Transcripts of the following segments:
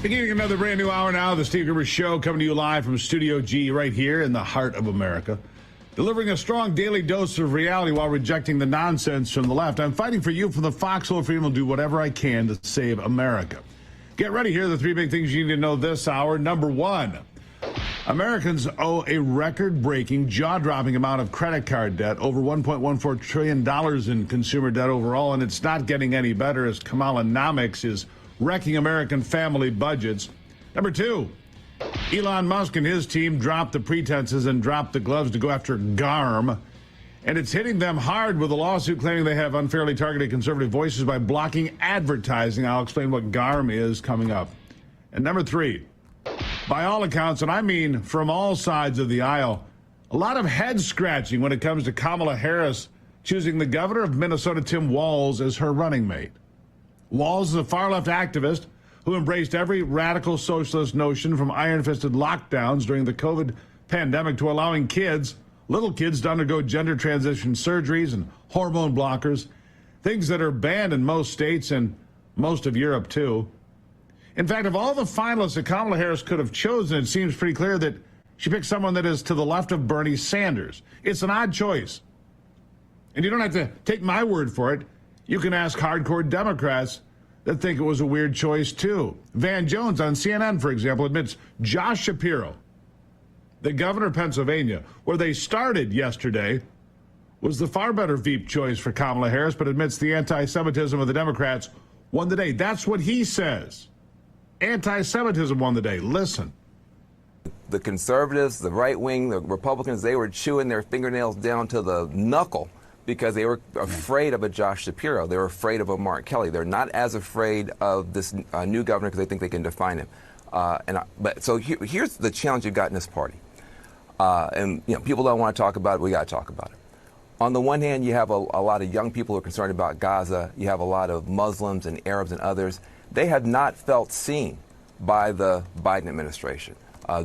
Beginning another brand new hour now, the Steve Gruber Show, coming to you live from Studio G right here in the heart of America. Delivering a strong daily dose of reality while rejecting the nonsense from the left. I'm fighting for you from the foxhole freedom. Will do whatever I can to save America. Get ready. Here are the three big things you need to know this hour. Number one, Americans owe a record-breaking, jaw-dropping amount of credit card debt, over $1.14 trillion in consumer debt overall, and it's not getting any better as Kamalanomics is wrecking American family budgets. Number two, Elon Musk and his team dropped the pretenses and dropped the gloves to go after GARM, and it's hitting them hard with a lawsuit claiming they have unfairly targeted conservative voices by blocking advertising. I'll explain what GARM is coming up. And number three, by all accounts, and I mean from all sides of the aisle, a lot of head scratching when it comes to Kamala Harris choosing the governor of Minnesota, Tim Walz, as her running mate. Walz is a far-left activist who embraced every radical socialist notion from iron-fisted lockdowns during the COVID pandemic to allowing little kids to undergo gender transition surgeries and hormone blockers, things that are banned in most states and most of Europe, too. In fact, of all the finalists that Kamala Harris could have chosen, it seems pretty clear that she picked someone that is to the left of Bernie Sanders. It's an odd choice. And you don't have to take my word for it. You can ask hardcore Democrats that think it was a weird choice, too. Van Jones on CNN, for example, admits Josh Shapiro, the governor of Pennsylvania, where they started yesterday, was the far better Veep choice for Kamala Harris, but admits the anti-Semitism of the Democrats won the day. That's what he says. Anti-Semitism won the day. Listen. The conservatives, the right wing, the Republicans, they were chewing their fingernails down to the knuckle because they were afraid of a Josh Shapiro. They were afraid of a Mark Kelly. They're not as afraid of this new governor because they think they can define him. So here's the challenge you've got in this party. And people don't want to talk about it. We got to talk about it. On the one hand, you have a lot of young people who are concerned about Gaza. You have a lot of Muslims and Arabs and others. They have not felt seen by the Biden administration.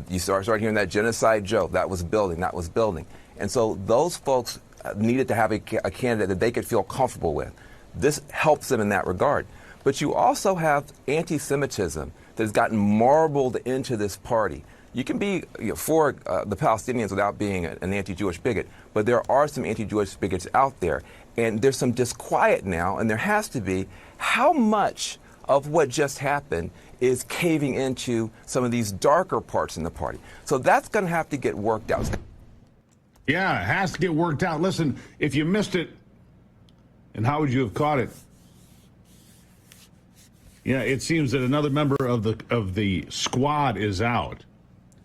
You start hearing that genocide joke. That was building. And so those folks needed to have a candidate that they could feel comfortable with. This helps them in that regard. But you also have anti-Semitism that has gotten marbled into this party. You can be for the Palestinians without being an anti-Jewish bigot, but there are some anti-Jewish bigots out there. And there's some disquiet now, and there has to be. How much of what just happened is caving into some of these darker parts in the party? So that's going to have to get worked out. Yeah, it has to get worked out. Listen, if you missed it, and how would you have caught it? Yeah, it seems that another member of the squad is out.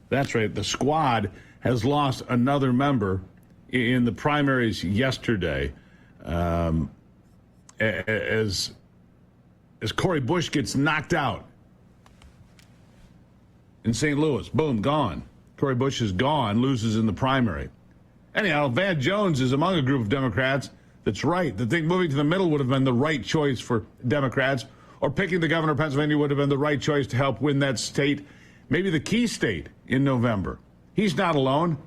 That's right. The squad has lost another member in the primaries yesterday. As Cori Bush gets knocked out in St. Louis. Boom, gone. Cori Bush is gone, loses in the primary. Anyhow, Van Jones is among a group of Democrats that's right, that think moving to the middle would have been the right choice for Democrats, or picking the governor of Pennsylvania would have been the right choice to help win that state, maybe the key state in November. He's not alone.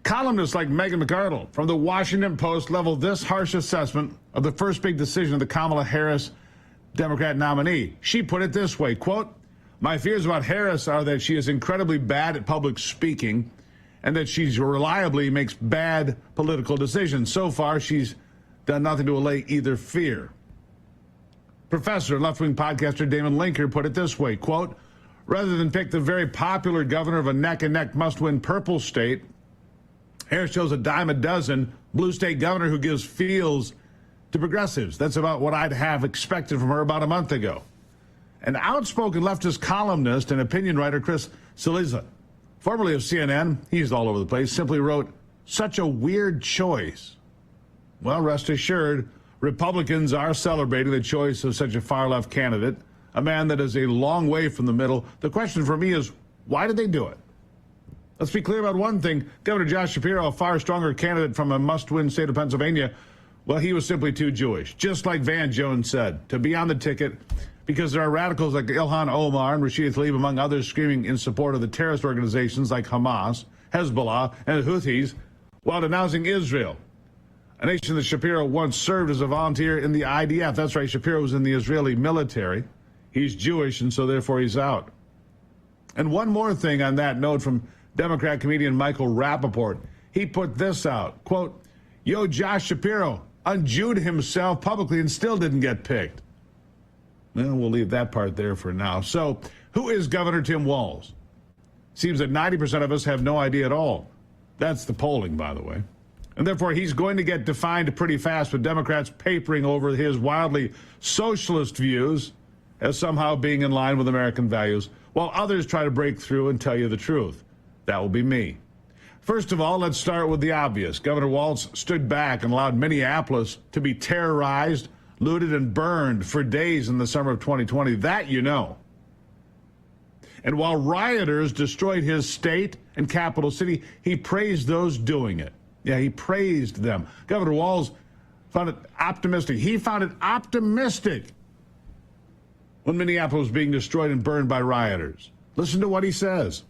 Columnists like Megan McArdle from the Washington Post level this harsh assessment of the first big decision of the Kamala Harris Democrat nominee. She put it this way, quote, "My fears about Harris are that she is incredibly bad at public speaking and that she reliably makes bad political decisions. So far, she's done nothing to allay either fear." Professor and left-wing podcaster Damon Linker put it this way, quote, "Rather than pick the very popular governor of a neck-and-neck must-win purple state, Harris chose a dime a dozen blue state governor who gives feels to progressives. That's about what I'd have expected from her about a month ago." An outspoken leftist columnist and opinion writer, Chris Cillizza, formerly of CNN, he's all over the place, simply wrote, "Such a weird choice." Well, rest assured, Republicans are celebrating the choice of such a far-left candidate, a man that is a long way from the middle. The question for me is, why did they do it? Let's be clear about one thing. Governor Josh Shapiro, a far stronger candidate from a must-win state of Pennsylvania, well, he was simply too Jewish, just like Van Jones said, to be on the ticket, because there are radicals like Ilhan Omar and Rashida Tlaib, among others, screaming in support of the terrorist organizations like Hamas, Hezbollah, and the Houthis, while denouncing Israel, a nation that Shapiro once served as a volunteer in the IDF. That's right, Shapiro was in the Israeli military. He's Jewish, and so therefore he's out. And one more thing on that note from Democrat comedian Michael Rappaport. He put this out, quote, "Yo, Josh Shapiro unjewed himself publicly and still didn't get picked." Well, we'll leave that part there for now. So, who is Governor Tim Walz? Seems that 90% of us have no idea at all. That's the polling, by the way. And therefore, he's going to get defined pretty fast with Democrats papering over his wildly socialist views as somehow being in line with American values, while others try to break through and tell you the truth. That will be me. First of all, let's start with the obvious. Governor Waltz stood back and allowed Minneapolis to be terrorized, looted, and burned for days in the summer of 2020. That you know. And while rioters destroyed his state and capital city, he praised those doing it. Yeah, he praised them. Governor Walz found it optimistic. He found it optimistic when Minneapolis was being destroyed and burned by rioters. Listen to what he says.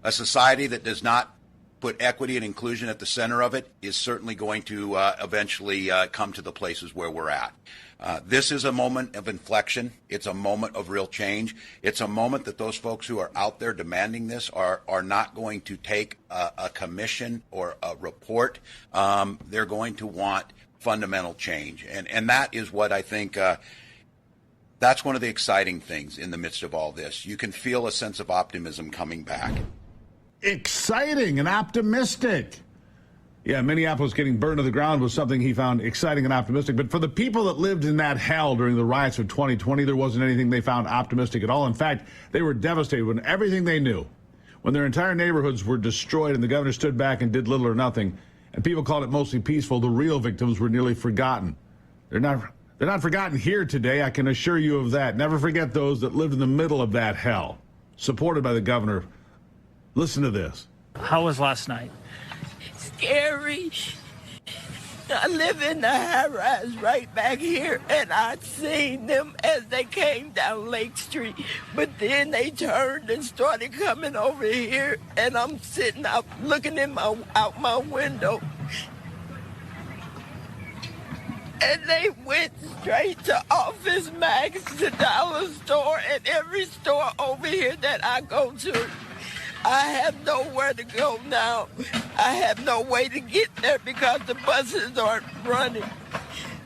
A society that does not put equity and inclusion at the center of it is certainly going to eventually come to the places where we're at. This is a moment of inflection. It's a moment of real change. It's a moment that those folks who are out there demanding this are not going to take a commission or a report. They're going to want fundamental change. And that is what I think that's one of the exciting things in the midst of all this. You can feel a sense of optimism coming back. Exciting and optimistic. Yeah, Minneapolis getting burned to the ground was something he found exciting and optimistic. But for the people that lived in that hell during the riots of 2020, there wasn't anything they found optimistic at all. In fact, they were devastated when everything they knew, when their entire neighborhoods were destroyed and the governor stood back and did little or nothing, and people called it mostly peaceful, the real victims were nearly forgotten. They're not forgotten here today, I can assure you of that. Never forget those that lived in the middle of that hell, supported by the governor. Listen to this. How was last night? Scary. I live in the high-rise right back here, and I seen them as they came down Lake Street. But then they turned and started coming over here, and I'm sitting out looking out my window. And they went straight to Office Max, the dollar store, and every store over here that I go to. I have nowhere to go now. I have no way to get there because the buses aren't running.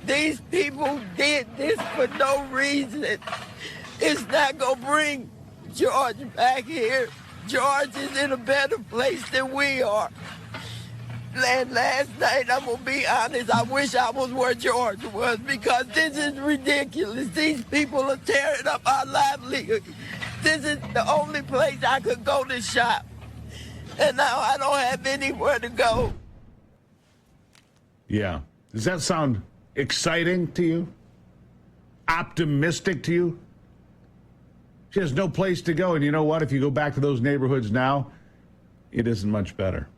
These people did this for no reason. It's not going to bring George back here. George is in a better place than we are. And last night, I'm going to be honest, I wish I was where George was because this is ridiculous. These people are tearing up our livelihood. This is the only place I could go to shop. And now I don't have anywhere to go. Yeah. Does that sound exciting to you? Optimistic to you? She has no place to go. And you know what? If you go back to those neighborhoods now, it isn't much better.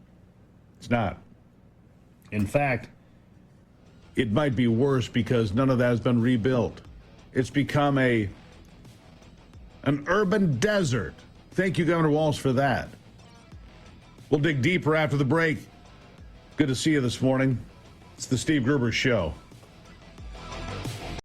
It's not. In fact, it might be worse because none of that has been rebuilt. It's become an urban desert. Thank you, Governor Walz, for that. We'll dig deeper after the break. Good to see you this morning. It's the Steve Gruber Show.